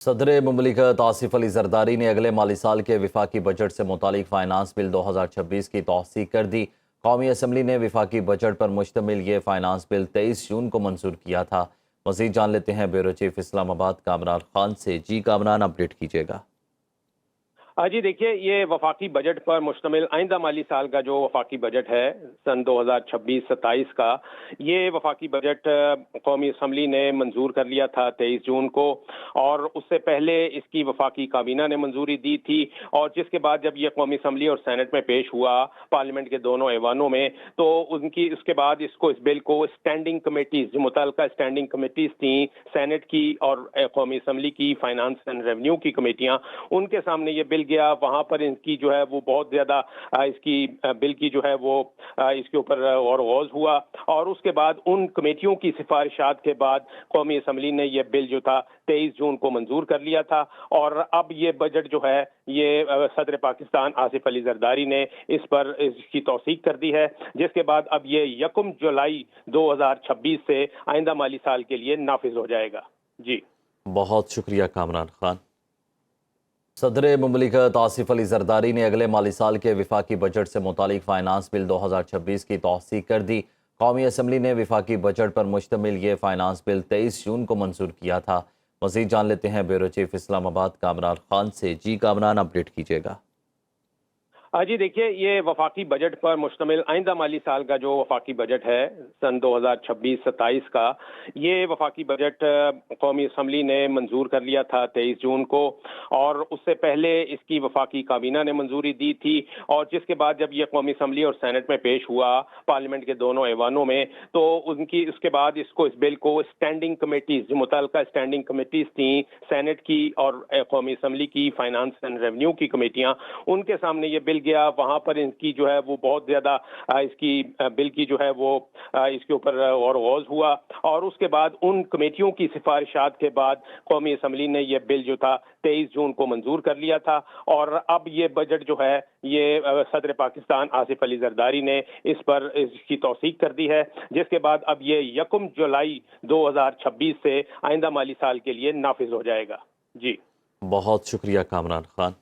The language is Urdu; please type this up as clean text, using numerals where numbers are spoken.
صدر مملکت آصف علی زرداری نے اگلے مالی سال کے وفاقی بجٹ سے متعلق فائنانس بل 2026 کی توثیق کر دی۔ قومی اسمبلی نے وفاقی بجٹ پر مشتمل یہ فائنانس بل 23 جون کو منظور کیا تھا۔ مزید جان لیتے ہیں بیورو چیف اسلام آباد کامران خان سے۔ جی کامران، اپڈیٹ کیجیے گا۔ جی دیکھیے، یہ وفاقی بجٹ پر مشتمل آئندہ مالی سال کا جو وفاقی بجٹ ہے سن 2026-27 کا، یہ وفاقی بجٹ قومی اسمبلی نے منظور کر لیا تھا 23 جون کو، اور اس سے پہلے اس کی وفاقی کابینہ نے منظوری دی تھی، اور جس کے بعد جب یہ قومی اسمبلی اور سینٹ میں پیش ہوا پارلیمنٹ کے دونوں ایوانوں میں، تو اس کے بعد اس بل کو اسٹینڈنگ کمیٹیز، جو متعلقہ اسٹینڈنگ کمیٹیز تھیں سینٹ کی اور قومی اسمبلی کی فائنانس اینڈ ریونیو کی کمیٹیاں، ان کے سامنے یہ بل گیا۔ وہاں پر ان کی جو ہے وہ بہت زیادہ اس کی بل کی جو ہے وہ اس کے اوپر اور غوض ہوا، اور اس کے بعد ان کمیٹیوں کی سفارشات کے بعد قومی اسمبلی نے یہ بل جو تھا 23 جون کو منظور کر لیا تھا، اور اب یہ بجٹ جو ہے یہ صدر پاکستان آصف علی زرداری نے اس کی توثیق کر دی ہے، جس کے بعد اب یہ 1 جولائی 2026 سے آئندہ مالی سال کے لیے نافذ ہو جائے گا۔ جی بہت شکریہ کامران خان۔ صدر مملکت آصف علی زرداری نے اگلے مالی سال کے وفاقی بجٹ سے متعلق فائنانس بل 2026 کی توثیق کر دی۔ قومی اسمبلی نے وفاقی بجٹ پر مشتمل یہ فائنانس بل 23 جون کو منظور کیا تھا۔ مزید جان لیتے ہیں بیورو چیف اسلام آباد کامران خان سے۔ جی کامران، اپڈیٹ کیجیے گا۔ جی دیکھیے، یہ وفاقی بجٹ پر مشتمل آئندہ مالی سال کا جو وفاقی بجٹ ہے سن 2026-27 کا، یہ وفاقی بجٹ قومی اسمبلی نے منظور کر لیا تھا 23 جون کو، اور اس سے پہلے اس کی وفاقی کابینہ نے منظوری دی تھی، اور جس کے بعد جب یہ قومی اسمبلی اور سینٹ میں پیش ہوا پارلیمنٹ کے دونوں ایوانوں میں، تو اس کے بعد اس بل کو اسٹینڈنگ کمیٹیز، جو متعلقہ اسٹینڈنگ کمیٹیز تھیں سینٹ کی اور قومی اسمبلی کی فائنانس اینڈ ریونیو کی کمیٹیاں، ان کے سامنے یہ بل گیا۔ وہاں پر ان کی جو ہے وہ بہت زیادہ اس کی بل کی جو ہے وہ اس کے اوپر اور غوض ہوا، اور اس کے بعد ان کمیٹیوں کی سفارشات کے بعد قومی اسمبلی نے یہ بل جو تھا 23 جون کو منظور کر لیا تھا، اور اب یہ بجٹ جو ہے یہ صدر پاکستان آصف علی زرداری نے اس کی توثیق کر دی ہے، جس کے بعد اب یہ 1 جولائی 2026 سے آئندہ مالی سال کے لیے نافذ ہو جائے گا۔ جی بہت شکریہ کامران خان۔